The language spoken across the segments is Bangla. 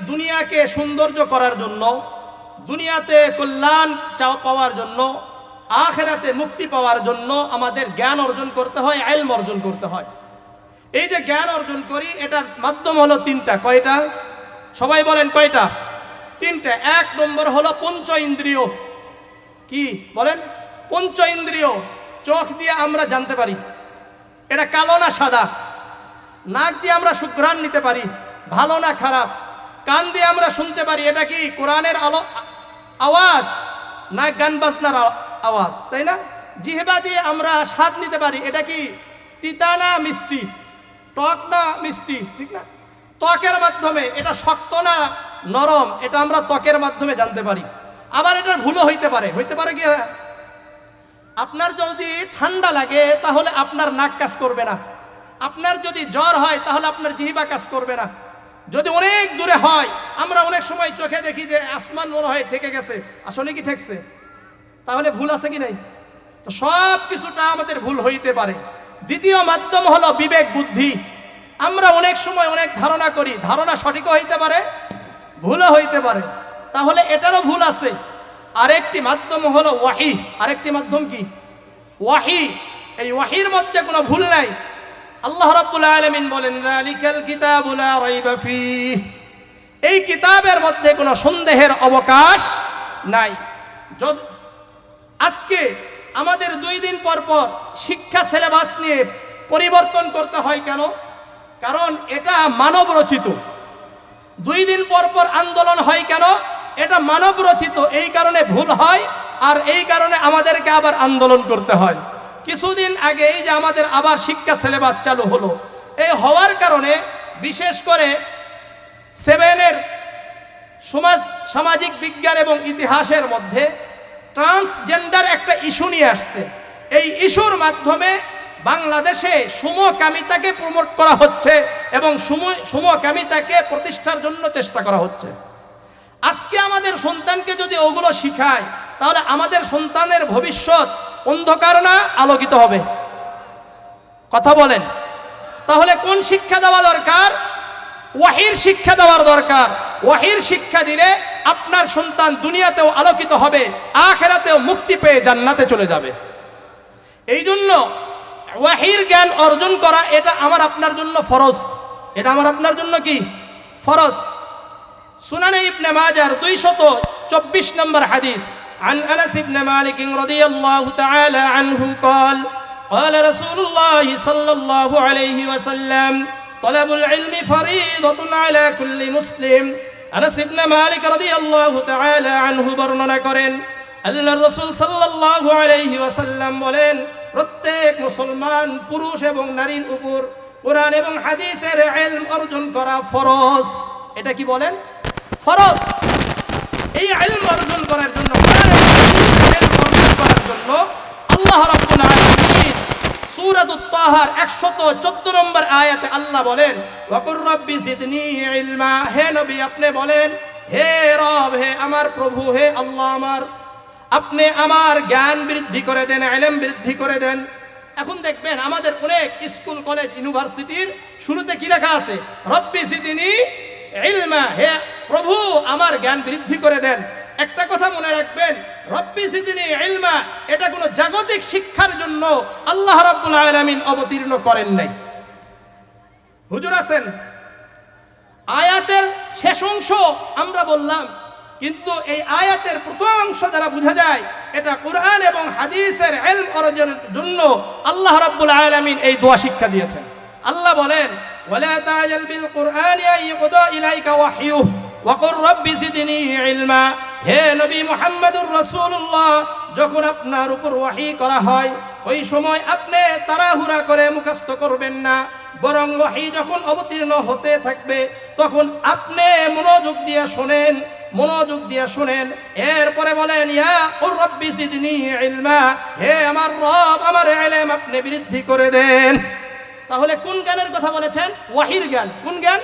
দুনিয়াকে সৌন্দর্য করার জন্য, দুনিয়াতে কল্যাণ পাওয়ার জন্য, আখিরাতে মুক্তি পাওয়ার জন্য আমাদের জ্ঞান অর্জন করতে হয়, ইলম অর্জন করতে হয়। এই যে জ্ঞান অর্জন করি, এটার মাধ্যম হলো তিনটা। কয়টা? সবাই বলেন কয়টা? তিনটা। এক নম্বর হলো পঞ্চ ইন্দ্রিয়। কি বলেন? পঞ্চ ইন্দ্রিয়। চোখ দিয়ে আমরা জানতে পারি এটা কালো না সাদা। নাক দিয়ে আমরা সুঘ্রাণ নিতে পারি ভালো না খারাপ। কান দিয়ে আমরা শুনতে পারি এটা কি কোরআনের আওয়াজ না গান বাজনার আওয়াজ, তাই না? জিহ্বা দিয়ে আমরা স্বাদ নিতে পারি এটা কি তিতা না মিষ্টি, টক না মিষ্টি, ঠিক না? ত্বকের মাধ্যমে এটা শক্ত না নরম, এটা আমরা ত্বকের মাধ্যমে জানতে পারি। আবার এটার ভুলও হইতে পারে কি? আপনার যদি ঠান্ডা লাগে তাহলে আপনার নাক কাজ করবে না। আপনার যদি জ্বর হয় তাহলে আপনার জিহ্বা কাজ করবে না। যদি অনেক দূরে হয়, আমরা অনেক সময় চোখে দেখি যে আসমান মনে হয় ঠেকে গেছে, আসলে কি ঠেকছে? তাহলে ভুল আছে কি নাই? তো সব কিছুটা আমাদের ভুল হইতে পারে। দ্বিতীয় মাধ্যম হলো বিবেক বুদ্ধি। আমরা অনেক সময় অনেক ধারণা করি, ধারণা সঠিকও হইতে পারে ভুলও হইতে পারে, তাহলে এটারও ভুল আছে। আরেকটি মাধ্যম হলো ওয়াহি। আরেকটি মাধ্যম কি? ওয়াহি। এই ওয়াহির মধ্যে কোনো ভুল নাই। আল্লাহ রাব্বুল আলামিন বলেন যালিকাল কিতাবু লা রাইবা ফীহ, এই কিতাবের মধ্যে কোনো সন্দেহের অবকাশ নাই। আজকে আমাদের 2 দিন পর পর শিক্ষা সিলেবাস নিয়ে পরিবর্তন করতে হয় কেন? কারণ এটা মানব রচিত। 2 দিন পর পর আন্দোলন হয় কেন? এটা মানব রচিত। এই কারণে ভুল হয়, আর এই কারণে আমাদেরকে আবার আন্দোলন করতে হয়। কিছুদিন আগে এই যে আমাদের আবার শিক্ষা সিলেবাস চালু হলো, এই হওয়ার কারণে বিশেষ করে 7-এর সামাজিক বিজ্ঞান এবং ইতিহাসের মধ্যে ট্রান্সজেন্ডার একটা ইস্যু নিয়ে আসছে। এই ইস্যুর মাধ্যমে বাংলাদেশে সমকামিতাকে প্রমোট করা হচ্ছে এবং সমকামিতাকে প্রতিষ্ঠার জন্য চেষ্টা করা হচ্ছে। আজকে আমাদের সন্তানকে যদি ওগুলো শিখায়, তাহলে আমাদের সন্তানের ভবিষ্যৎ অন্ধকার না আলোকিত হবে? কথা বলেন। তাহলে কোন শিক্ষা দেওয়া দরকার? ওয়াহির শিক্ষা দেওয়ার দরকার। ওয়াহির শিক্ষা দিলে আপনার সন্তান দুনিয়াতেও আলোকিত হবে, আখিরাতেও মুক্তি পেয়ে জান্নাতে চলে যাবে। এই জন্য ওয়াহির জ্ঞান অর্জন করা এটা আমার আপনার জন্য ফরজ। এটা আমার আপনার জন্য কি? ফরজ। সুনানে ইবনে মাজার 224 নম্বর হাদিস, عن أنس بن مالك رضي الله تعالى عنه قال قال رسول الله صلى الله عليه وسلم طلب العلم فريضة على كل مسلم। আনাস ইবনে মালিক রাদিয়াল্লাহু তাআলা আনহু বর্ণনা করেন, আল্লাহর রাসূল সাল্লাল্লাহু আলাইহি ওয়াসাল্লাম বলেন, প্রত্যেক মুসলমান পুরুষ এবং নারীর উপর কোরআন এবং হাদিসের ইলম অর্জন করা ফরজ। এটা কি বলেন? ফরজ। এই ইলম অর্জন করার জন্য, কোরআন এবং হাদিসের ইলম অর্জন করার জন্য আল্লাহ রাব্বুল আলামিন সূরাতুত তাহার 114 নম্বর আয়াতে আল্লাহ বলেন, ওয়াকুর রাব্বি জিদনি ইলমা। হে নবী, আপনি বলেন, হে রব, হে আমার প্রভু, হে আল্লাহ আমার, আপনি আমার জ্ঞান বৃদ্ধি করে দেন, ইলম বৃদ্ধি করে দেন। এখন দেখবেন আমাদের অনেক স্কুল কলেজ ইউনিভার্সিটির শুরুতে কি লেখা আছে? রব্বি জিদনি ইলমা, হে প্রভু আমার জ্ঞান বৃদ্ধি করে দেন। একটা কথা মনে রাখবেন, রব্বি জিদনি ইলমা এটা কোনো জাগতিক শিক্ষার জন্য আল্লাহ রাব্বুল আলামিন অবতীর্ণ করেন নাই। হুজুর আছেন, আয়াতের শেষ অংশ আমরা বললাম, কিন্তু এই আয়াতের প্রথম অংশ দ্বারা বোঝা যায় এটা কোরআন এবং হাদিসের ইলম অর্জনের জন্য আল্লাহ রাব্বুল আলামিন এই দোয়া শিক্ষা দিয়েছেন। আল্লাহ বলেন, ওয়ালা তা'জাল বিল কুরআনি আইয়ুকদা ইলাইকা ওয়াহয়ুহু ওয়া কুর রাব্বি জিদনি ইলমা। হে নবী মুহাম্মদুর রাসূলুল্লাহ, যখন আপনার উপর ওয়াহী করা হয় ওই সময় আপনি তাড়াহুড়া করে মুখস্থ করবেন না, বরং ওয়াহী যখন অবতীর্ণ হতে থাকবে তখন আপনি মনোযোগ দিয়ে শুনেন। এরপরে বলেন, ইয়া কুর রাব্বি জিদনি ইলমা, হে আমার রব আমার ইলম আপনি বৃদ্ধি করে দেন। তাহলে কোন জ্ঞানের কথা বলেছেন? ওয়াহির জ্ঞান। কোন জ্ঞান?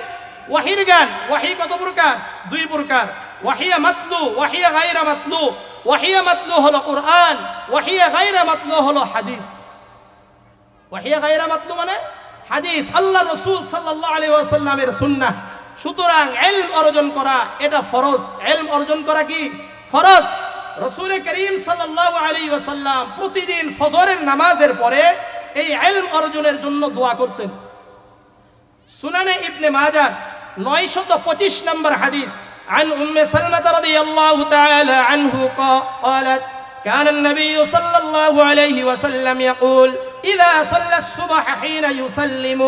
ওয়াহির জ্ঞান। ওয়াহি কত প্রকার? 2 প্রকার। ওয়াহিয়া মাতলু, ওয়াহিয়া গায়রা মাতলু। ওয়াহিয়া মাতলু হলো কোরআন, ওয়াহিয়া গায়রা মাতলু হলো হাদিস। ওয়াহিয়া গায়রা মাতলু মানে হাদিস, আল্লাহ রাসূল সাল্লাল্লাহু আলাইহি ওয়াসাল্লামের সুন্নাহ। সুতরাং ইলম অর্জন করা এটা ফরজ। ইলম অর্জন করা কি ফরজ। রাসূল করিম সাল্লাল্লাহু আলাইহি ওয়াসাল্লাম প্রতিদিন ফজরের নামাজের পরে এই ইলম অর্জনের জন্য দোয়া করতেন। সুনানে ইবনে মাজাহ 925 নম্বর হাদিস عن أم سلمة رضي الله تعالى عنه قالت كان النبي صلى الله عليه وسلم يقول إذا صلى الصبح حين يسلم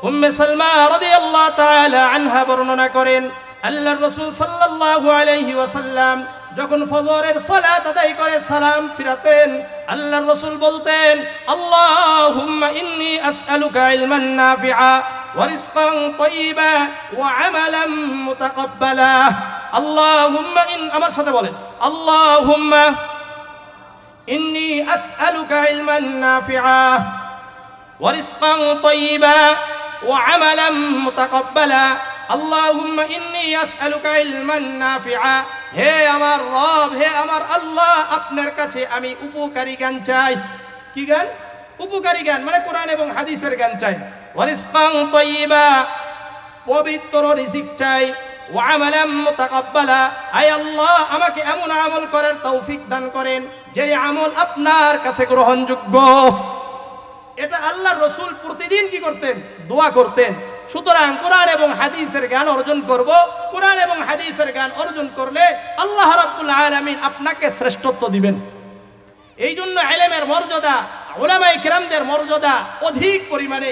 أم سلمة رضي الله تعالى عنها বর্ণনা করেন আল্লাহর রাসূল সাল্লাল্লাহু আলাইহি ওয়াসাল্লাম যখন ফজরের সালাত আদায় করে সালাম ফিরাতেন আল্লাহর রাসূল বলতেন আল্লাহুম্মা ইন্নী আসআলুকা ইলমান নাফিআ ওয়া রিজকান তাইয়্যিবা ওয়া আমালান মুতাকাব্বালা। আল্লাহুম্মা আমার সাথে বলেন আল্লাহুম্মা ইন্নী আসআলুকা ইলমান নাফিআ ওয়া রিজকান তাইয়্যিবা ওয়া আমালান মুতাকাব্বালা। আল্লাহুম্মা ইন্নী আসআলুকা ইলমান নাফিআ, হে আমার রব, হে আমার আল্লাহ, আপনার কাছে আমি উপকারী জ্ঞান চাই। কি জ্ঞান? উপকারী জ্ঞান, মানে কোরআন এবং হাদিসের জ্ঞান চাই। ওয়া রিজকান তাইয়্যিবা, পবিত্র রিজিক চাই। ওয়া আমালান মুতাকাব্বালা, আয় আল্লাহ আমাকে এমন আমল করার তৌফিক দান করেন যে আমল আপনার কাছে গ্রহণযোগ্য। এটা আল্লাহর রাসূল প্রতিদিন কি করতেন? দোয়া করতেন। সুতরাং কোরআন এবং হাদিসের জ্ঞান অর্জন করব। কোরআন এবং হাদিসের জ্ঞান অর্জন করলে আল্লাহ রাব্বুল আলামিন আপনাকে শ্রেষ্ঠত্ব দিবেন। এই জন্য ইলমের মর্যাদা, উলামায়ে কেরামদের মর্যাদা অধিক পরিমাণে।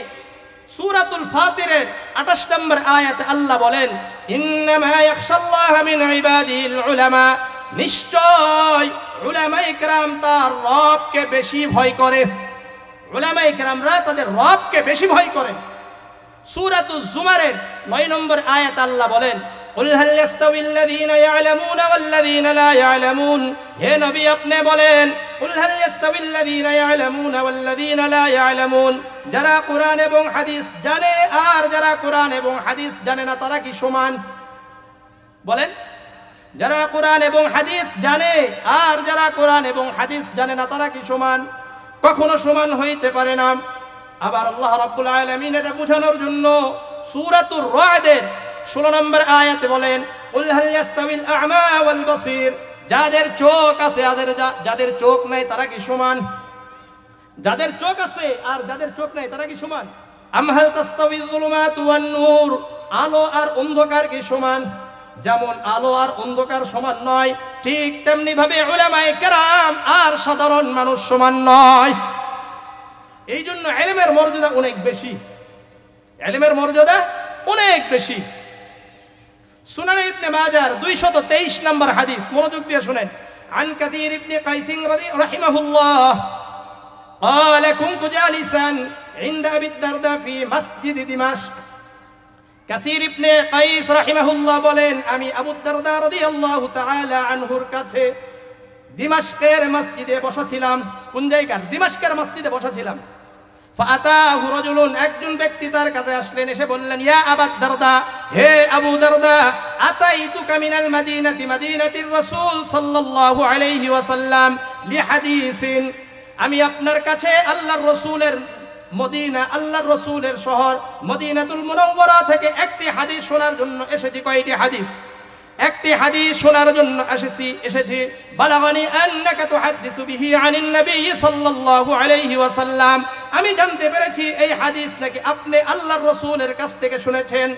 সূরাতুল ফাতিরের 28 নম্বর আয়াতে আল্লাহ বলেন ইন্নামা ইয়াখশাল্লাহা মিন ইবাদিহিল উলামা, নিশ্চয় উলামায়ে কেরাম তার রবকে বেশি ভয় করে। উলামায়ে কেরামরা তাদের রবকে বেশি ভয় করে। সূরাতুজ জুমারের 9 নম্বর আয়াত আল্লাহ বলেন কুল হাল ইয়াস্তাবিল্লাযীনা ইয়ালামুনা ওয়াল্লাযীনা লা ইয়ালামুন, হে নবী আপনি বলেন কুল হাল ইয়াস্তাবিল্লাযীনা ইয়ালামুনা ওয়াল্লাযীনা লা ইয়ালামুন, যারা কোরআন এবং হাদিস জানে আর যারা কোরআন এবং হাদিস জানে না তারা কি সমান? বলেন, যারা কোরআন এবং হাদিস জানে আর যারা কোরআন এবং হাদিস জানে না তারা কি সমান? কখনো সমান হইতে পারে না। আবার আল্লাহ রাব্বুল আলামিন এটা বোঝানোর জন্য সূরাতুর রা'দের 16 নম্বর আয়াতে বলেন কুল হাল ইয়াস্তাবিল আ'মা ওয়াল বাসীর, যাদের চোখ আছে যাদের চোখ নাই তারা কি সমান? যাদের চোখ আছে আর যাদের চোখ নাই তারা কি সমান? আম হাল তাস্তাবিয যুলুমাতু ওয়ান নূর, আলো আর অন্ধকার কি সমান? যেমন আলো আর অন্ধকার সমান নয়, ঠিক তেমনি ভাবে উলামায়ে কেরাম আর সাধারণ মানুষ সমান নয়। এই জন্য ইলমের মর্যাদা অনেক বেশি। ইলমের মর্যাদা অনেক বেশি। সুনানে ইবনে মাজাহ 223 নম্বর হাদিস, মনোযোগ দিয়ে শুনেন। আন কাসীর ইবনে কাইস রাহিমাহুল্লাহ قال كنت جالسا عند ابي الدرداء في مسجد دمشق। কাসীর ইবনে কাইস রাহিমাহুল্লাহ বলেন আমি আবু দারদা রাদিয়াল্লাহু তাআলা আনহুর কাছে দিমাশকের মসজিদে বসা ছিলাম। কোন জায়গার? দিমাশকের মসজিদে বসা ছিলাম। ফাআতাহু রাজুলুন, একজন ব্যক্তি তার কাছে আসলেন, এসে বললেন ইয়া আবু দারদা, হে আবু দারদা, আতাইতুকা মিনাল মাদিনাতি, মাদিনাতির রাসূল সাল্লাল্লাহু আলাইহি ওয়াসাল্লাম লিহাদিসিন, আমি আপনার কাছে আল্লাহর রাসূলের মদিনা, আল্লাহর রাসূলের শহর মদিনাতুল মুনাওয়ারা থেকে একটি হাদিস শোনার জন্য এসেছি। কয়টি হাদিস? একটি হাদিস শোনার জন্য এসেছি। বালাগানি আন্নাকা তুহাদ্দিসু বিহি আনিন নবী সাল্লাল্লাহু আলাইহি ওয়াসাল্লাম, আমি জানতে পেরেছি এই হাদিস নাকি আপনি আল্লাহর রাসূলের কাছ থেকে শুনেছেন।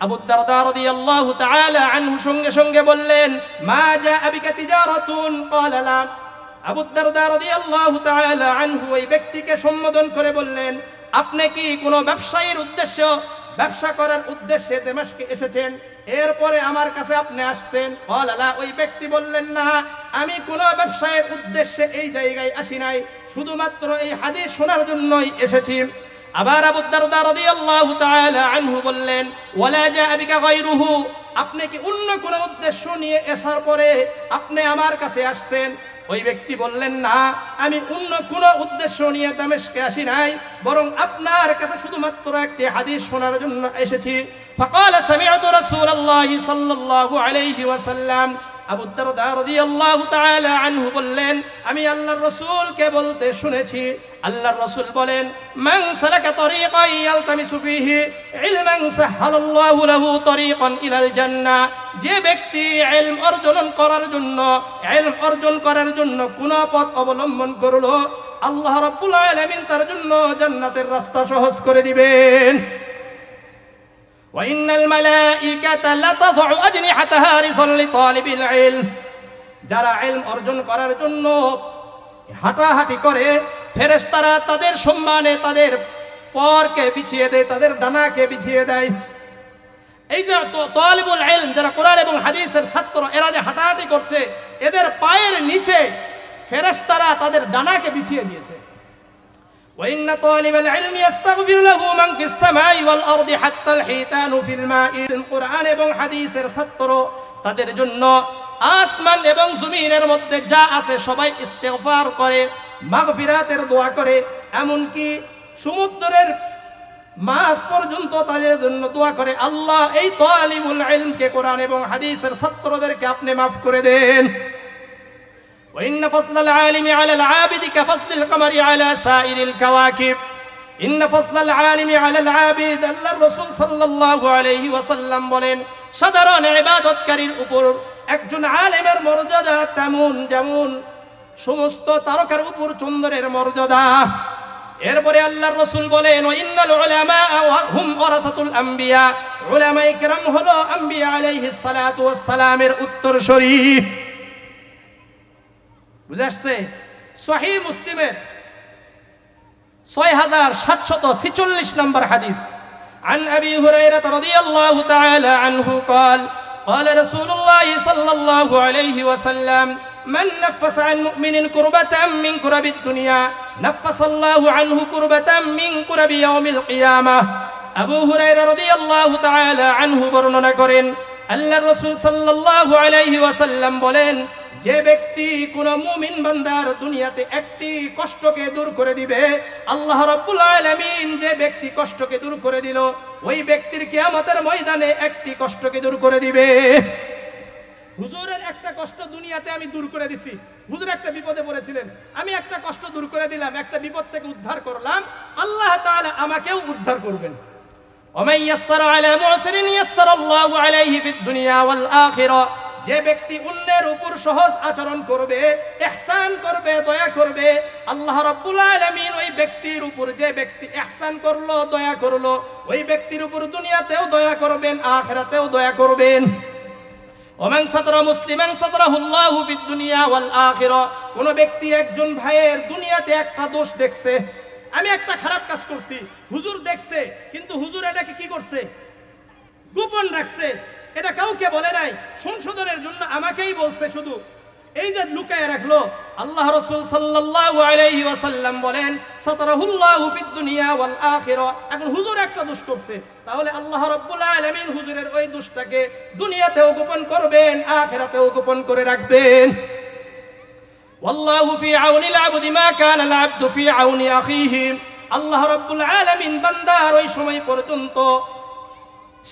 আবু দারদা রাদিয়াল্লাহু তাআলা আনহু সঙ্গে সঙ্গে বললেন মা জাআ বিকা তিজারাতুন, ক্বালা লা। আবু দারদা রাদিয়াল্লাহু তাআলা আনহু ওই ব্যক্তিকে সম্বোধন করে বললেন আপনি কি কোনো ব্যবসায়ীর উদ্দেশ্য, ব্যবসা করার উদ্দেশ্যে দামেস্কে এসেছেন, এরপরে আমার কাছে আপনি আসছেন? ক্বালা লা, ওই ব্যক্তি বললেন না, আমি কোনো ব্যবসায়ের উদ্দেশ্যে এই জায়গায় আসি নাই, শুধুমাত্র এই হাদিস শোনার জন্যই এসেছি। আবার আবু দারদা রাদিয়াল্লাহু তাআলা আনহু বললেন ওয়ালা জাআ বিকা গায়রুহু, আপনি কি অন্য কোনো উদ্দেশ্য নিয়ে আসার পরে আপনি আমার কাছে আসছেন? ওই ব্যক্তি বললেন না, আমি অন্য কোনো উদ্দেশ্য নিয়ে দামেস্কে আসি নাই, বরং আপনার কাছে শুধুমাত্র একটি হাদিস শোনার জন্য এসেছি। ফাকালা সামি'তু রাসূলুল্লাহি সাল্লাল্লাহু আলাইহি ওয়াসাল্লাম, আবু দারদা রাদিয়াল্লাহু তাআলা আনহু বললেন, আমি আল্লাহর রাসূলকে বলতে শুনেছি, আল্লাহর রাসূল বলেন, মান সালাকা তরিকান ইয়ালতামিসু ফীহি ইলমান সাহালাল্লাহু লাহু তরিকান ইলাল জান্নাহ, যে ব্যক্তি ইলম অর্জন করার জন্য কোন পথ অবলম্বন করলো, আল্লাহ রাব্বুল আলামিন তার জন্য জান্নাতের রাস্তা সহজ করে দিবেন। ওয়া ইন্নাল মালাইকাতা লাতাযউ আজনিহাতাহা রিসাল লিতালিবিল ইলম, যারা ইলম অর্জন করার জন্য হাঁটাহাঁটি করে, ফেরেশতারা তাদের সম্মানে তাদের পরকে বিছিয়ে দেয়, তাদের ডানাকে বিছিয়ে দেয়। এই যে তালিবুল ইলম, যারা কোরআন এবং হাদিসের ছাত্র, এরা যে হাঁটাহাঁটি করছে, এদের পায়ের নিচে ফেরেশতারা তাদের ডানাকে বিছিয়ে দিয়েছে। ওয়া ইন্না তালিবাল ইলমি ইস্তাগফিরু লাহু মান ফিস সামাই ওয়াল আরদি হাত্তা আল হিতানু ফিল মাই, কোরআন এবং হাদিসের ছাত্র, তাদের জন্য আসমান এবং জমিনের মধ্যে যা আছে সবাই ইস্তেগফার করে, মাগফিরাতের দোয়া করে, এমনকি সমুদ্রের মাছ পর্যন্ত তাদের জন্য দোয়া করে, আল্লাহ এই তালিবুল ইলমকে, কোরআন এবং হাদিসের ছাত্রদেরকে আপনি মাফ করে দেন। وإن فضل العالم على العابد كفضل القمر على سائر الكواكب, إن فضل العالم على العابد, আল্লাহর রাসূল সাল্লাল্লাহু আলাইহি ওয়াসাল্লাম বলেন, সাধারণ ইবাদতকারীর উপর একজন আলেমের মর্যাদা তেমন যেমন সমস্ত তারকার উপর চন্দ্রের মর্যাদা। এরপরে আল্লাহর রাসূল বলেন, ওয়া ইন্নাল উলামা হুম ওয়ারাসাতুল আম্বিয়া, উলামায়ে কেরাম হলো আম্বিয়া আলাইহিস সালাতু ওয়াস সালামের উত্তরসূরি। বুঝে আসছে? সহিহ মুসলিমের 6746 নম্বর হাদিস, عن أبي هريرة رضي الله تعالى عنه قال قال رسول الله صلى الله عليه وسلم من نفس عن مؤمن كربة من كرب الدنيا نفس الله عنه كربة من كرب يوم القيامة। আবু হুরায়রা রাদিয়াল্লাহু তাআলা আনহু বর্ণনা করেন, আল্লাহর রাসূল সাল্লাল্লাহু আলাইহি ওয়াসাল্লাম বলেন, যে ব্যক্তি কোন মুমিন বান্দার দুনিয়াতে একটি কষ্টকে দূর করে দিবে, আল্লাহ রাব্বুল আলামিন যে ব্যক্তি কষ্টকে দূর করে দিল, ওই ব্যক্তির কিয়ামতের ময়দানে একটি কষ্টকে দূর করে দিবে। হুজুরের একটা কষ্ট দুনিয়াতে আমি দূর করে দিছি, হুজুর একটা বিপদে পড়েছিলেন, আমি একটা কষ্ট দূর করে দিলাম, একটা বিপদ থেকে উদ্ধার করলাম, আল্লাহ তাআলা আমাকেও উদ্ধার করবেন। ওয়ামান ইয়াসসারা আলা মুসরিন ইয়াসসারাল্লাহু আলাইহি ফিদ দুনিয়া ওয়াল আখিরা, যে ব্যক্তি অন্যের উপর সহজ আচরণ করবে, ইহসান করবে, দয়া করবে, আল্লাহ রাব্বুল আলামিন ওই ব্যক্তির উপর, যে ব্যক্তি ইহসান করলো, দয়া করলো, ওই ব্যক্তির উপর দুনিয়াতেও দয়া করবেন, আখিরাতেও দয়া করবেন। ওমান সাতরা মুসলিমান সাতরাহুল্লাহু ফিদ দুনিয়া ওয়াল আখিরা, কোন ব্যক্তি একজন ভাইয়ের দুনিয়াতে একটা দোষ দেখছে, আমি একটা খারাপ কাজ করছি, হুজুর দেখছে, কিন্তু হুজুর এটাকে কি করছে? গোপন রাখছে, এটা কাউকে বলে নাই, সংশোধনের জন্য আমাকেই বলছে শুধু, এই যে লুকায় রাখলো। আল্লাহ রাসূল সাল্লাল্লাহু আলাইহি ওয়াসাল্লাম বলেন, সাতারাহুল্লাহু ফিদ দুনিয়া ওয়াল আখিরা। এখন হুজুর একটা দোষ করছে, তাহলে আল্লাহ রাব্বুল আলামিন হুজুরের ওই দোষটাকে দুনিয়াতেও গোপন করবেন, আখিরাতেও গোপন করে রাখবেন। ওয়াল্লাহু ফি আউনিল আবদি মা কানাল আবদু ফি আউনি আখিহি, আল্লাহ রাব্বুল আলামিন বান্দার ওই সময় পর্যন্ত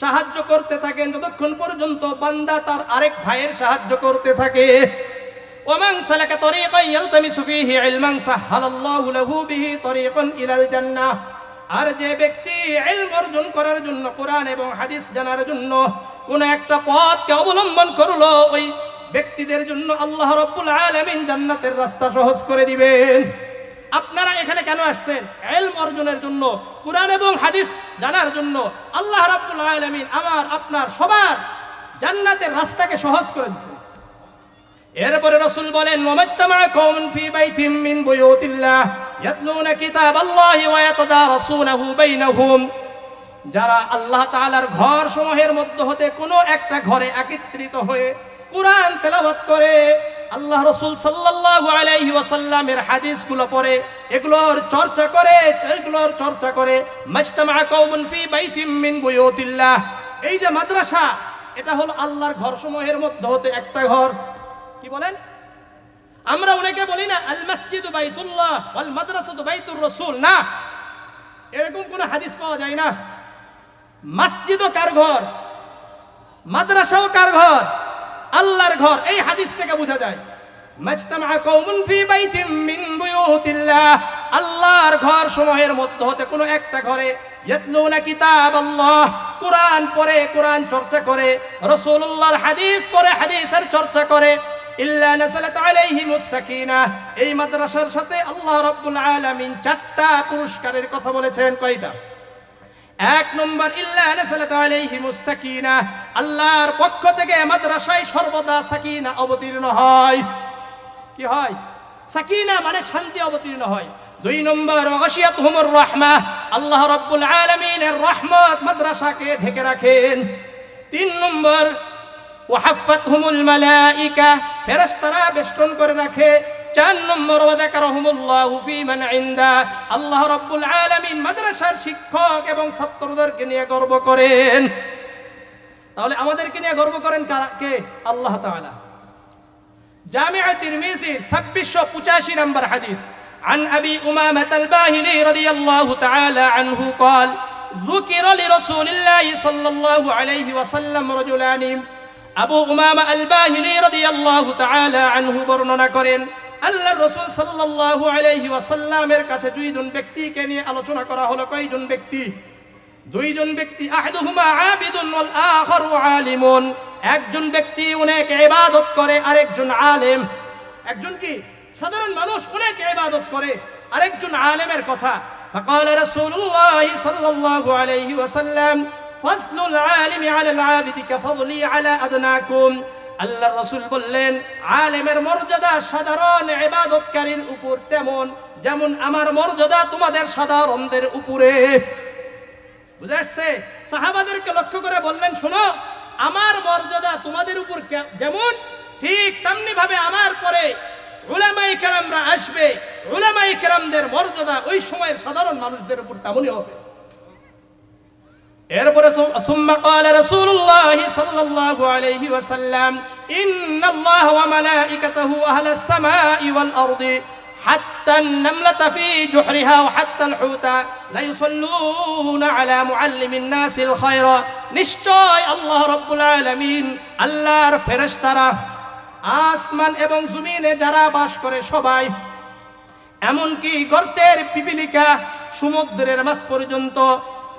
সাহায্য করতে থাকেন যতক্ষণ পর্যন্ত বান্দা তার আরেক ভাইয়ের সাহায্য করতে থাকে। ওমান সালাকা তরিকান ইয়ালতামিসু ফীহি ইলমান সাহালাল্লাহু লাহু বিহি তরিকান ইলাল জান্নাহ, আর যে ব্যক্তি ইলম অর্জন করার জন্য, কোরআন এবং হাদিস জানার জন্য কোন একটা পথকে অবলম্বন করলো, ওই ব্যক্তিদের জন্য আল্লাহ রাব্বুল আলামিন জান্নাতের রাস্তা সহজ করে দিবেন। আপনারা এখানে কেন আসছেন? ইলম অর্জনের জন্য, কোরআন এবং হাদিস জানার জন্য। আল্লাহ রাব্বুল আলামিন আমার আপনার সবার জান্নাতের রাস্তাকে সহজ করে দিয়েছেন। এরপরে রাসূল বলেন, ওয়ামাজতামা কওমুন ফি বাইতিম মিন বুয়ুতিল্লাহ ইয়াতলুনা কিতাবাল্লাহি ওয়া ইয়াতাদারাসুনাহু বাইনাহুম, যারা আল্লাহ তাআলার ঘর সমূহের মধ্যে হতে কোনো একটা ঘরে একত্রিত হয়ে কোরআন তেলাওয়াত করে, আল্লাহ রাসূল সাল্লাল্লাহু আলাইহি ওয়াসাল্লামের হাদিসগুলো পড়ে, এগুলোর চর্চা করে, মাজতামা কওমুন ফি বাইতিম মিন বুয়ুতিল্লাহ, এই যে মাদ্রাসা, এটা হলো আল্লাহর ঘরসমূহের মধ্যে হতে একটা ঘর। কি বলেন? আমরা অনেকে বলি না আল মসজিদু বাইতুল্লাহ ওয়াল মাদ্রাসাতু বাইতুর রাসূল, না, এরকম কোনো হাদিস পাওয়া যায় না। মসজিদও কার ঘর, মাদ্রাসাও কার ঘর? আল্লাহর ঘর, এই হাদিস থেকে বোঝা যায় মাজতামা কওমুন ফি বাইতিন মিন বুয়ুতিল্লাহ, আল্লাহর ঘর সমূহের মধ্যে হতে কোনো একটা ঘরে ইয়াতলুনা কিতাবাল্লাহ, কুরআন পড়ে, কুরআন চর্চা করে, রাসূলুল্লাহর হাদিস পড়ে, হাদিসের চর্চা করে, ইল্লা নাযালাত আলাইহিমুস সাকিনাহ, এই মাদ্রাসার সাথে আল্লাহ রাব্বুল আলামিন 4টা পুরস্কারের কথা বলেছেন। কয়টা? 1 নম্বর, ইল্লা নাযালাত আলাইহিমুস সাকিনাহ, আল্লাহর পক্ষ থেকে মাদ্রাসায় সর্বদা সাকিনা অবতীর্ণ হয়। কি হয়? সাকিনা মানে শান্তি অবতীর্ণ হয়। 2 নম্বর, গাশিয়াতুহুমুর রাহমাহ, আল্লাহ রাব্বুল আলামিনের রহমত মাদ্রাসাকে ঢেকে রাখেন। 3 নম্বর, ওয়াহাফাতহুমুল মালাইকা, ফেরেশতারা বেষ্টন করে রাখে। 4 নম্বর, ওয়াযাকারহুমুল্লাহু ফি মান ইনদা, আল্লাহ রাব্বুল আলামিন মাদ্রাসার শিক্ষক এবং ছাত্রদেরকে নিয়ে গর্ব করেন। তাহলে আমাদেরকে নিয়ে গর্ব করেন কে? আল্লাহ তাআলা। জামিআ তিরমিজি 2685 নম্বর হাদিস, عن أبي أمامة الباهلي رضي الله تعالى عنه قال ذكر لرسول الله صلى الله عليه وسلم رجلان, আবু উমামা আল বাহিলি রাদিয়াল্লাহু তাআলা আনহু বর্ণনা করেন আল্লাহর রাসূল সাল্লাল্লাহু আলাইহি ওয়াসাল্লামের কাছে 2 জন ব্যক্তিকে নিয়ে আলোচনা করা হলো। কয়জন ব্যক্তি? 2 জন ব্যক্তি। আহাদুহুমা আবিদুন ওয়াল আখারু আলিমুন, একজন ব্যক্তি অনেক ইবাদত করে, আরেকজন আলেম। একজন কি? সাধারণ মানুষ, অনেক ইবাদত করে, আরেকজন আলেমের কথা। ফাকাল রাসূলুল্লাহ সাল্লাল্লাহু আলাইহি ওয়াসাল্লাম ফাজলুল আলিমি আলাল আবিদি কাফাদলি আলা আদনাকুম, আল্লাহর রাসূল বললেন আলেমের মর্যাদা সাধারণ ইবাদতকারীর উপর তেমন যেমন আমার মর্যাদা তোমাদের সাধারণদের উপরে। বুঝা আসছে? সাহাবাদেরকে লক্ষ্য করে বললেন, শোনো, আমার মর্যাদা তোমাদের উপর যেমন, ঠিক তেমনি ভাবে আমার পরে উলামায়ে কেরামরা আসবে, উলামায়ে কেরামদের মর্যাদা ওই সময়ের সাধারণ মানুষদের উপর তেমনই হবে। এরপরে সুম্মা ক্বালা রাসূলুল্লাহ সাল্লাল্লাহু আলাইহি ওয়াসাল্লাম ইন্নাল্লাহা ওয়া মালাইকাতাহু আহলাস সামাই ওয়াল আরদি হাত্তা আন-নামলাতা ফি জুহরিহা ওয়া হাত্তা আল-হুতা লা ইউসাল্লুনা আলা মুআল্লিমিন নাসিল খায়রা, নিশ্চয় আল্লাহ রাব্বুল আলামিন, আল্লাহর ফেরেশতারা, আসমান এবং জমিনে যারা বাস করে সবাই, এমনকি গর্তের পিপিলিকা, সমুদ্রের মাছ পর্যন্ত,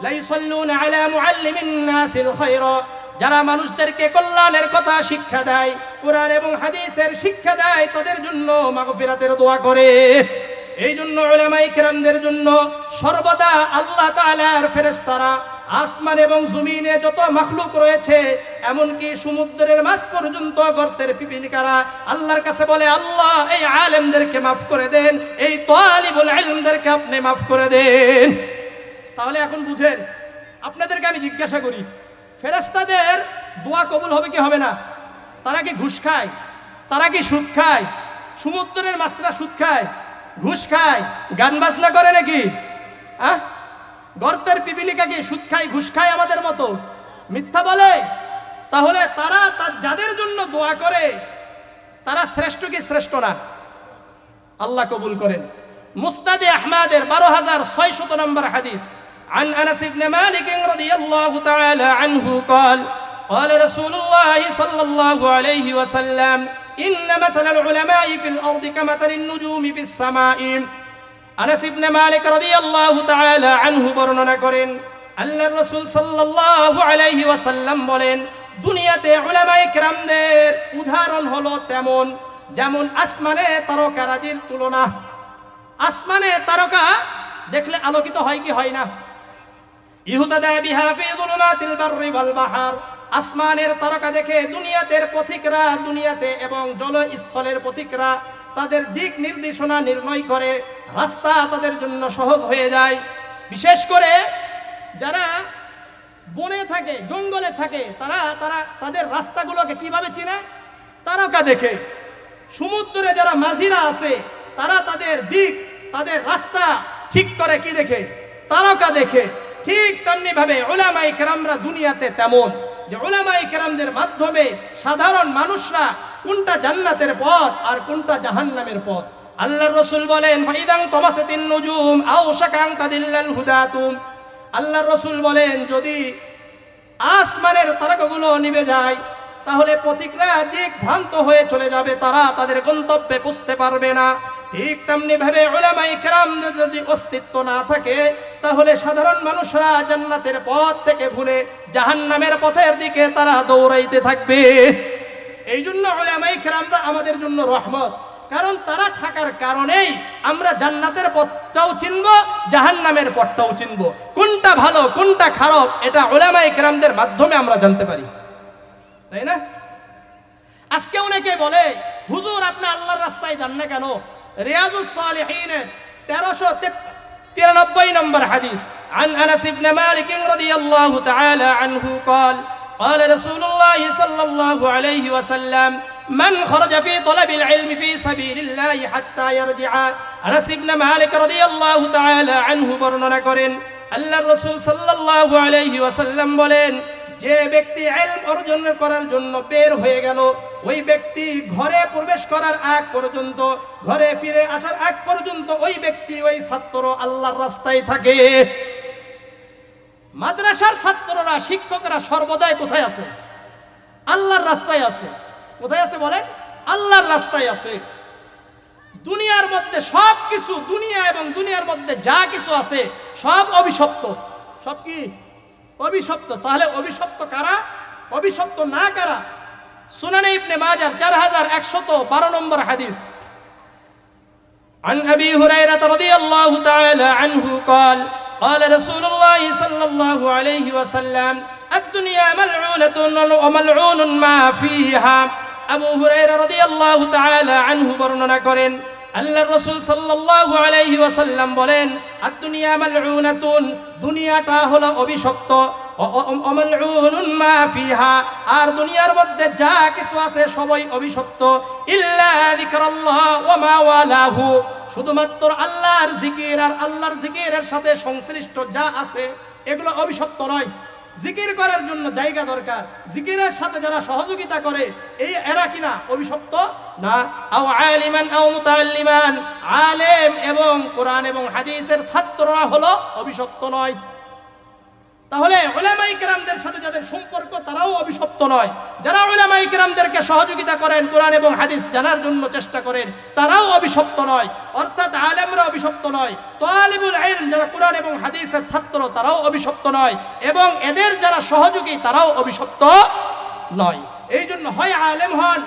লা ইউসাল্লুনা আলা মুআল্লিমিন নাসিল খায়রা, যারা মানুষদেরকে কল্যাণের কথা শিক্ষা দেয়, কোরআন এবং হাদিসের শিক্ষা দেয়, তাদের জন্য মাগফিরাতের দোয়া করে। এই জন্য উলামায়ে কেরামদের জন্য সর্বদা আল্লাহ তাআলার ফেরেশতারা, আসমান এবং জমিনে যত মাখলুক রয়েছে, এমনকি সমুদ্রের মাছ পর্যন্ত, গর্তের পিপিলিকারা আল্লাহর কাছে বলে, আল্লাহ এই আলেমদেরকে মাফ করে দেন, এই তালিবুল ইলমদেরকে আপনি মাফ করে দেন। তাহলে এখন বুঝেন, আপনাদেরকে আমি জিজ্ঞাসা করি, ফেরেশতাদের দোয়া কবুল হবে কি হবে না? তারা কি ঘুষ খায়? তারা কি সুদ খায়? সমুদ্রের মাছরা সুদ খায়, ঘুষ খায়, গান বাজনা করে নাকি? গর্তের পিপিলিকা কি সুদ খায়, ঘুষ খায় আমাদের মতো? মিথ্যা বলে? তাহলে তারা যাদের জন্য দোয়া করে, তারা শ্রেষ্ঠ কি শ্রেষ্ঠ না? আল্লাহ কবুল করেন। মুসনাদে আহমদের 12600 নম্বর হাদিস, عن أنس بن مالك رضي الله تعالى عنه قال قال رسول الله صلى الله عليه وسلم إن مثل العلماء في الأرض كمثل النجوم في السماء। আনাস ইবনে মালিক রাদিয়াল্লাহু তাআলা আনহু বর্ণনা করেন আল্লাহর রাসূল সাল্লাল্লাহু আলাইহি ওয়াসাল্লাম বলেন, দুনিয়াতে উলামায়ে কেরামদের উদাহরণ হলো তেমন যেমন আসমানে তারকারাজির তুলনা। আসমানে তারকা দেখলে আলোকিত হয় কি হয় না? ইহুদাদা বিহা ফি যুলুমাতিল বাররি ওয়াল বাহর, আসমানের তারকা দেখে দুনিয়াতের পথিকরা, দুনিয়াতে এবং জলস্থলের পথিকরা তাদের দিক নির্দেশনা নির্ণয় করে, রাস্তা তাদের জন্য সহজ হয়ে যায়। বিশেষ করে যারা বনে থাকে, জঙ্গলে থাকে, তারা তাদের রাস্তাগুলোকে কিভাবে চিনে? তারকা দেখে। সমুদ্রে যারা মাঝিরা আছে, তারা তাদের দিক, তাদের রাস্তা ঠিক করে কি দেখে? তারকা দেখে। ঠিক তেমনি ভাবে উলামায়ে কেরামরা দুনিয়াতে তেমন যে উলামায়ে কেরামদের মাধ্যমে সাধারণ মানুষরা কোনটা জান্নাতের পথ আর কোনটা জাহান্নামের পথ। আল্লাহর রাসূল বলেন, ফাইদান তামাসাতিন নুজুম আও শাকান তাদিল্লাল হুদাতুম, আল্লাহর রাসূল বলেন যদি আসমানের তারকাগুলো নিভে যায়, তাহলে প্রতিক্রিয়া দিক ভ্রান্ত হয়ে চলে যাবে, তারা তাদের গন্তব্যে পৌঁছতে পারবে না। ঠিক তেমনি ভাবে উলামায়ে কেরামদের যদি অস্তিত্ব না থাকে, তাহলে সাধারণ মানুষরা জান্নাতের পথ থেকে ভুলে জাহান্নামের পথের দিকে তারা দৌড়াইতে থাকবে। এই জন্য উলামায়ে কেরামরা আমাদের জন্য রহমত, কারণ তারা থাকার কারণেই আমরা জান্নাতের পথটাও চিনব, জাহান্নামের পথটাও চিনব। কোনটা ভালো কোনটা খারাপ এটা উলামায়ে কেরামদের মাধ্যমে আমরা জানতে পারি, তাই না? আজকে অনেকে বলে, হুজুর আপনি আল্লাহর রাস্তায় যান না কেন? রিয়াজুস সালিহিনের 1393 নম্বর হাদিস, আন আনাস ইবনে মালিক রাদিয়াল্লাহু তাআলা আনহু قال قال رسول الله صلى الله عليه وسلم من خرج في طلب العلم في سبيل الله حتى يرجع। আনাস ইবনে মালিক রাদিয়াল্লাহু তাআলা আনহু বর্ণনা করেন, আল্লাহর রাসূল সাল্লাল্লাহু আলাইহি ওয়াসাল্লাম বলেন, যে ব্যক্তি ইলম অর্জন করার জন্য বের হয়ে গেল, ওই ব্যক্তি ঘরে প্রবেশ করার আগ পর্যন্ত, ঘরে ফিরে আসার আগ পর্যন্ত ওই ব্যক্তি, ওই ছাত্র আল্লাহর রাস্তায় থাকে। মাদ্রাসার ছাত্ররা, শিক্ষকরা সর্বদাই কোথায় আছে? আল্লাহর রাস্তায় আছে। কোথায় আছে বলেন? আল্লাহর রাস্তায় আছে। দুনিয়ার মধ্যে সব কিছু, দুনিয়া এবং দুনিয়ার মধ্যে যা কিছু আছে সব অভিশপ্ত। সব কি অভিশপ্ত? তাহলে অভিশপ্ত কারা? অভিশপ্ত না কারা? সুনানে ইবনে মাজাহ 4112 নম্বর হাদিস, عن أبي هريرة رضي الله تعالى عنه قال قال رسول الله صلى الله عليه وسلم الدنيا ملعونة وملعون ما فيها। আবু হুরায়রা রাদিয়াল্লাহু তাআলা আনহু বর্ণনা করেন, আল্লাহর রাসূল সাল্লাল্লাহু আলাইহি ওয়াসাল্লাম বলেন, আদ-দুনিয়া মালউনাতুন, দুনিয়াটা হলো অভিশপ্ত, অমালউনুন মা ফিহা, আর দুনিয়ার মধ্যে যা কিছু আছে সবই অভিশপ্ত, ইল্লা যিকরাল্লাহ ওয়া মা ওয়ালাহু, শুধুমাত্র আল্লাহর জিকির আর আল্লাহর জিকিরের সাথে সংশ্লিষ্ট যা আছে এগুলো অভিশপ্ত নয়। জিকির করার জন্য জায়গা দরকার, জিকিরের সাথে যারা সহযোগিতা করে এই এরা কিনা অভিশপ্ত না। আও আলিমান আও মুতাআল্লিমান, আলেম এবং কোরআন এবং হাদিসের ছাত্ররা হলো অভিশপ্ত নয়। তাহলে উলামায়ে কেরামদের সাথে যাদের সম্পর্ক তারাও অভিশপ্ত নয়। যারা উলামায়ে কেরামদেরকে সহযোগিতা করেন, কোরআন এবং হাদিস জানার জন্য চেষ্টা করেন, তারাও অভিশপ্ত নয়। অর্থাৎ আলেমরা অভিশপ্ত নয়, তালিবুল ইলম যারা কোরআন এবং হাদিসের ছাত্র তারাও অভিশপ্ত নয়, এবং এদের যারা সহযোগী তারাও অভিশপ্ত নয়। এই জন্য হয় আলেম হন,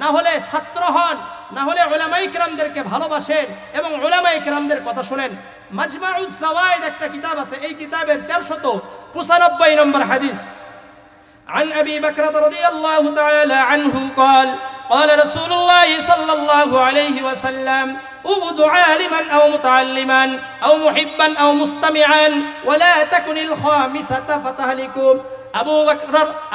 না হলে ছাত্র হন, না হলে উলামায়ে কেরামদেরকে ভালোবাসেন এবং উলামায়ে কেরামদের কথা শুনেন। মাজমাউজ জাওয়ায়েদ একটা কিতাব আছে, এই কিতাবের 495 নম্বর হাদিস, عن أبي بكرة رضي الله تعالى عنه قال قال رسول الله صلى الله عليه وسلم اغدو عالما أو متعلما أو محبا أو مستمعا ولا تكن الخامسة فتهلكوا।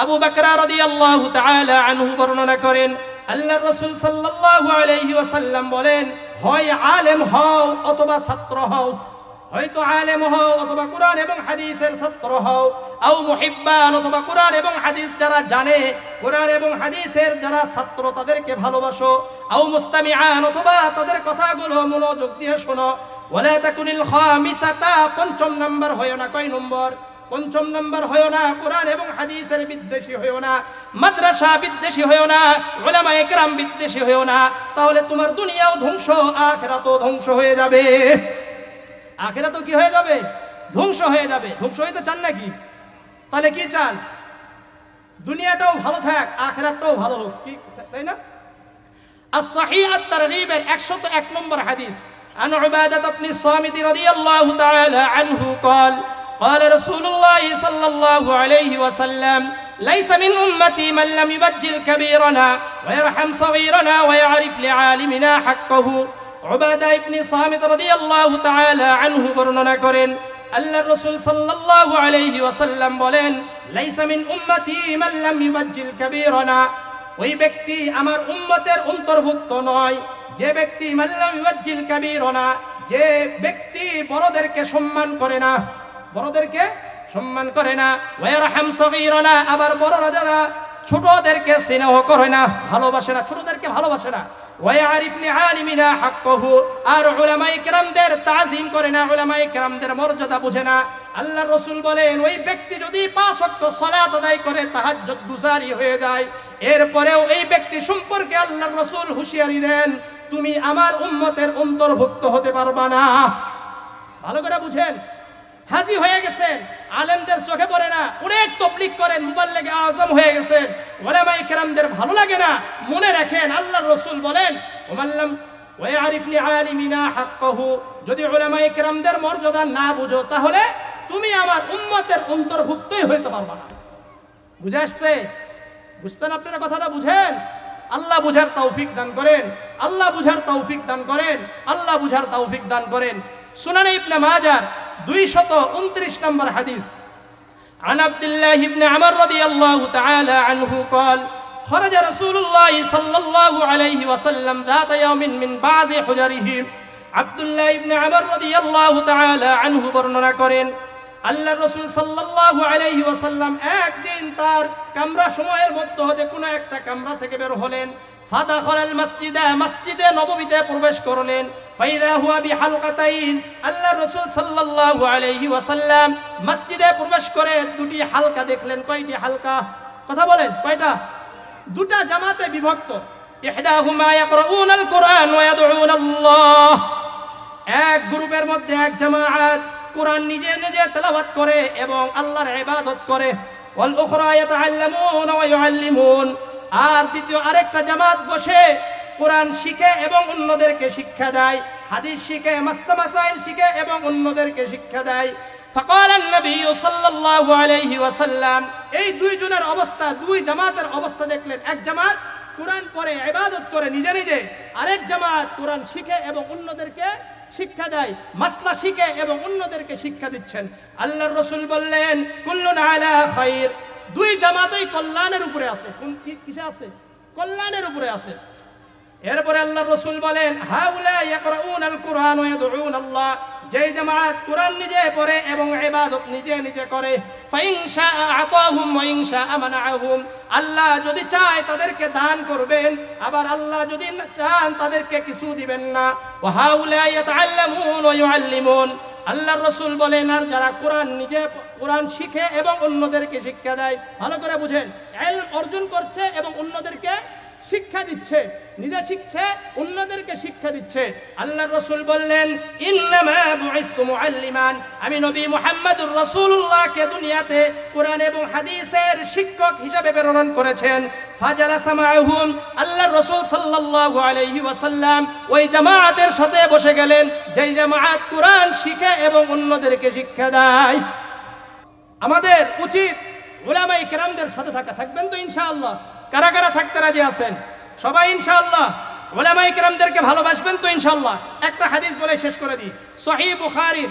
আবু বকর রাদিয়াল্লাহু তাআলা আনহু বর্ণনা করেন, আল্লাহর রাসূল সাল্লাল্লাহু আলাইহি ওয়াসাল্লাম বলেন, হয় আলেম হও অথবা ছাত্র হও, হয়তো আলেম হও অথবা কোরআন এবং হাদিসের ছাত্র হও, আও মুহিব্বান অথবা কোরআন এবং হাদিস যারা জানে, কোরআন এবং হাদিসের যারা ছাত্র তাদেরকে ভালোবাসো, আও মুস্তামিআন অথবা তাদের কথাগুলো মনোযোগ দিয়ে শোনো, ওয়ালা তাকুনিল খামিসাতা, পঞ্চম নাম্বার হয় না। কয় নম্বর? পঞ্চম নাম্বার হয় না। কোরআন এবং হাদিসের বিদ্বেষী হয়ো না, মাদ্রাসা বিদ্বেষী হয়ো না, উলামায়ে কেরাম বিদ্বেষী হয়ো না, তাহলে তোমার দুনিয়াও ধ্বংস, আখিরাতও ধ্বংস হয়ে যাবে। আখিরাতও কি হয়ে যাবে? ধ্বংস হয়ে যাবে। ধ্বংস হইতে চান নাকি? তাহলে কি চান? দুনিয়াটাও ভালো থাক, আখিরাতটাও ভালো হোক, কি তাই না? as-sahih at-targhib এর 101 নম্বর হাদিস, আন উবাদাহ ইবনে সামিত রাদিয়াল্লাহু তাআলা আনহু قال قال رسول الله صلى الله عليه وسلم ليس من أمتي من لم يبجل كبيرنا ويرحم صغيرنا ويعرف لعالمنا حقه। উবাদাহ ইবনে সামিত রাদিয়াল্লাহু তাআলা আনহু বর্ণনা করেন, আল্লাহর রাসূল সাল্লাল্লাহু আলাইহি ওয়াসাল্লাম বলেন, লাইসা মিন উম্মতি মান লাম ইউবাজ্জিল কাবীরানা, ওই ব্যক্তি আমার উম্মতের অন্তর্ভুক্ত নয় যে ব্যক্তি মান লাম ইউবাজ্জিল কাবীরানা, যে ব্যক্তি বড়দেরকে সম্মান করে না, বড়দেরকে সম্মান করে না, ওয়ারহাম সগীরানা, আবার বড়রা যারা ছোটদেরকে স্নেহ করে না, ভালোবাসে না, ছোটদেরকে ভালোবাসে না, ওয়ায়ারিফ লিআলিমিনা হাক্কাহু, আর উলামায়ে কেরামদের তাজিম করে না, উলামায়ে কেরামদের মর্যাদা বুঝে না। আল্লাহর রাসূল বলেন, ওই ব্যক্তি যদি 5 ওয়াক্ত সালাত আদায় করে তাহাজ্জুদ গুজারি হয়ে যায়, এরপরেও এই ব্যক্তি সম্পর্কে আল্লাহর রাসূল হুঁশিয়ারি দেন, তুমি আমার উম্মতের অন্তর্ভুক্ত হতে পারবা না। ভালো করে বুঝেন, হাজী হয়ে গেছেন, আলেমদের চোখে পড়ে না, অনেক তাবলীগ করেন, মুবাল্লিগ আযম হয়ে গেছেন, উলামায়ে কেরামদের ভালো লাগে না। মনে রাখেন আল্লাহর রাসূল বলেন, ওমাল্লাম ওয়ারিফ লিআলিমিনা হাক্কাহু, যদি উলামায়ে কেরামদের মর্যাদা না বুঝো তাহলে তুমি আমার উম্মতের অন্তর্ভুক্তই হইতে পারবা না। বুঝে আসছে? বুঝতেন আপনারা কথাটা? বুঝেন? আল্লাহ বুঝার তৌফিক দান করেন, আল্লাহ বুঝার তৌফিক দান করেন, আল্লাহ বুঝার তৌফিক দান করেন। সুনানে ইবনে মাজাহ 229 নম্বর হাদিস, عن عبد الله بن عمر رضي الله تعالى عنه قال خرج رسول الله صلى الله عليه وسلم ذات يوم من بعض حجره। আব্দুল্লাহ ইবনে আমর রাদিয়াল্লাহু তাআলা আনহু বর্ণনা করেন, আল্লাহর রাসূল সাল্লাল্লাহু আলাইহি ওয়াসাল্লাম একদিন তার কামরা সময়ের মধ্যে হতে কোনো একটা কামরা থেকে বের হলেন। ফাদাখালাল মাসজিদা, মসজিদে নববীতে প্রবেশ করলেন। ফাইদা হুয়া বিহালকাতাইন, আল্লাহর রাসূল সাল্লাল্লাহু আলাইহি ওয়াসাল্লাম মসজিদে প্রবেশ করে দুটি হালকা দেখলেন। কয়টি হালকা? কথা বলেন, কয়টা? দুটা জামাতে বিভক্ত। ইহদাহুমা ইয়াকরাউনাল কুরআন ওয়া ইয়াদউনাল্লাহ, এক গ্রুপের মধ্যে এক জামাত কোরআন নিজে নিজে তেলাওয়াত করে এবং আল্লাহর ইবাদত করে। ওয়াল উখরা ইয়াতাআল্লামুনা ওয়া ইউআল্লিমুন, আর দ্বিতীয় আরেকটা জামাত বসে কোরআন শিখে এবং অন্যদেরকে শিক্ষা দেয়, হাদিস শিখে, মাসআইল শিখে এবং অন্যদেরকে শিক্ষা দেয়। ফাকাল নবী সাল্লাল্লাহু আলাইহি ওয়াসাল্লাম, এই দুইজনের অবস্থা, দুই জামাতের অবস্থা দেখলেন। এক জামাত কোরআন পড়ে ইবাদত করে নিজে নিজে, আরেক জামাত কোরআন শিখে এবং অন্যদেরকে শিক্ষা দেয়, মাসলা শিখে এবং অন্যদেরকে শিক্ষা দিচ্ছেন। আল্লাহর রাসূল বললেন, কুল্লুন আলা খাইর, দুই জামাতই কল্যাণের উপরে আছে। কোন কিসে আছে? কল্যাণের উপরে আছে। এরপরে আল্লাহর রাসূল বলেন, হাউলা ইয়াকরাউনাল কুরআন ওয়া ইয়াদউনাল্লাহ, যেই জামাত কোরআন নিজে পড়ে এবং ইবাদত নিজে নিজে করে, ফাইন শাআ আতাহুম ওয়া ইন শাআ মানাআহুম, আল্লাহ যদি চায় তাদেরকে দান করবেন, আবার আল্লাহ যদি চান তাদেরকে কিছু দিবেন না। ওয়া হাউলা ইয়াতাআল্লামুন ওয়া ইউআল্লিমুন, আল্লাহর রাসূল বলেন, আর যারা কোরআন নিজে কোরআন শিখে এবং অন্যদেরকে শিক্ষা দেয়, ভালো করে বুঝেন, ইলম অর্জন করছে এবং অন্যদেরকে শিক্ষা দিচ্ছে, নিজে শিখছে, অন্যদেরকে শিক্ষা দিচ্ছে। আল্লাহর রাসূল বললেন, ইন্নামা বুইসতু মুআল্লিমান, আমি নবী মুহাম্মদুর রাসূলুল্লাহকে দুনিয়াতে কোরআন এবং হাদিসের শিক্ষক হিসেবে প্রেরণ করেছেন। ফাজালাসা মাআহুম, আল্লাহর রাসূল সাল্লাল্লাহু আলাইহি ওয়াসাল্লাম ওই জামাতের সাথে বসে গেলেন, যেই জামাত কোরআন শিখে এবং অন্যদেরকে শিক্ষা দেয়। আমাদের উচিত উলামায়ে কেরামদের সাথে থাকা। থাকবেন তো ইনশাআল্লাহ? কারা কারা থাকতে রাজি আছেন? সবাই ইনশাআল্লাহ। উলামায়ে কেরামদেরকে ভালোবাসবেন তো ইনশাআল্লাহ? একটা হাদিস বলে শেষ করে দিই, সহিহ বুখারীর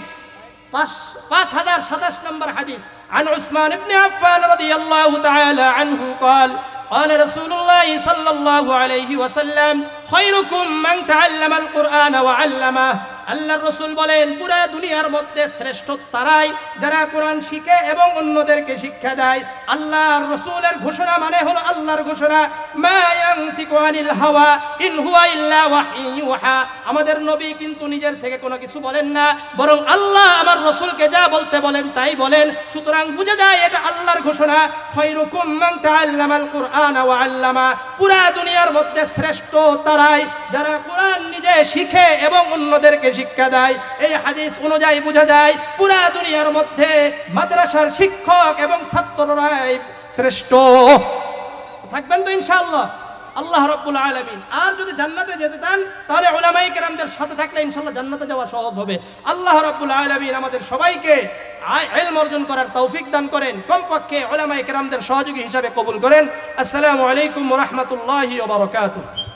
5027 নম্বর হাদিস, عن عثمان بن عفان رضي الله تعالى عنه قال قال رسول الله صلى الله عليه وسلم خيركم من تعلم القرآن وعلمه। আল্লাহর রাসূল বলেন, পুরা দুনিয়ার মধ্যে শ্রেষ্ঠ তারাই যারা কোরআন শিখে এবং অন্যদেরকে শিক্ষা দেয়। আল্লাহর রাসূলের ঘোষণা মানে হলো আল্লাহর ঘোষণা, মা ইয়ানতিকু আনিল হাওয়া ইন হুয়া ইল্লা ওয়াহয়ুন ইউহা, আমাদের নবী কিন্তু নিজের থেকে কোনো কিছু বলেন না, বরং আল্লাহ আমার রাসূলকে যা বলতে বলেন তাই বলেন। সুতরাং বুঝা যায় এটা আল্লাহর ঘোষণা। খায়রুকুম মান তাআল্লামাল কুরআন ওয়া আল্লামা, পুরা দুনিয়ার মধ্যে শ্রেষ্ঠ তারাই যারা কোরআন নিজে শিখে এবং অন্যদেরকে শিক্ষা দেয়। এই হাদিস অনুযায়ী বোঝা যায় পুরা দুনিয়ার মধ্যে মাদ্রাসার শিক্ষক এবং ছাত্ররাই শ্রেষ্ঠ। থাকবেন তো ইনশাআল্লাহ? আল্লাহ রাব্বুল আলামিন, আর যদি জান্নাতে যেতে চান তাহলে উলামায়ে কেরামদের সাথে থাকলে ইনশাআল্লাহ জান্নাতে যাওয়া সহজ হবে। আল্লাহ রাব্বুল আলামিন আমাদের সবাইকে ইলম অর্জন করার তৌফিক দান করেন, কমপক্ষে উলামায়ে কেরামদের সহযোগী হিসাবে কবুল করেন। আসসালামু আলাইকুম ওয়া রাহমাতুল্লাহি ওয়া বারাকাতুহু।